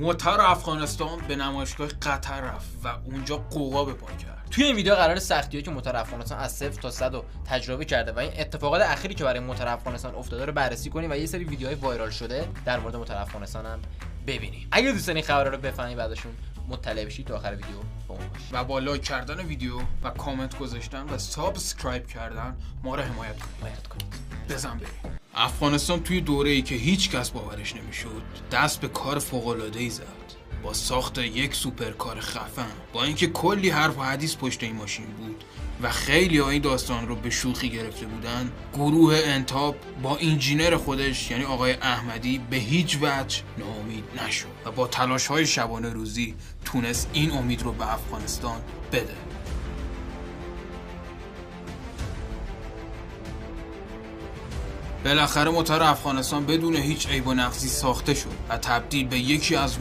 موتر افغانستان به نمایشگاه قطر رفت و اونجا قوقا به پا کرد. توی این ویدیو قرار سختی‌هایی که موتر افغانستان از 0 تا 100 تجربه کرده و این اتفاقات اخیری که برای موتر افغانستان افتاده رو بررسی کنیم و یه سری ویدیوهای وایرال شده در مورد موتر افغانستان هم ببینیم. اگه دوستان این خبرا رو بفهمید بعدشون مطلع بشید تا آخر ویدیو با اون باشید و با لایک کردن ویدیو و کامنت گذاشتن و سابسکرایب کردن ما رو حمایت کنید. بزن بریم. افغانستان توی دوره‌ای که هیچ کس باورش نمیشد دست به کار فوق‌العاده‌ای زد با ساخت یک سوپرکار خفن. با اینکه کلی حرف و حدیث پشت این ماشین بود و خیلی این داستان رو به شوخی گرفته بودن، گروه انتاب با انجینر خودش یعنی آقای احمدی به هیچ وجه ناامید نشد و با تلاش‌های شبانه روزی تونست این امید رو به افغانستان بده. بالاخره موتر افغانستان بدون هیچ عیب و نقصی ساخته شد و تبدیل به یکی از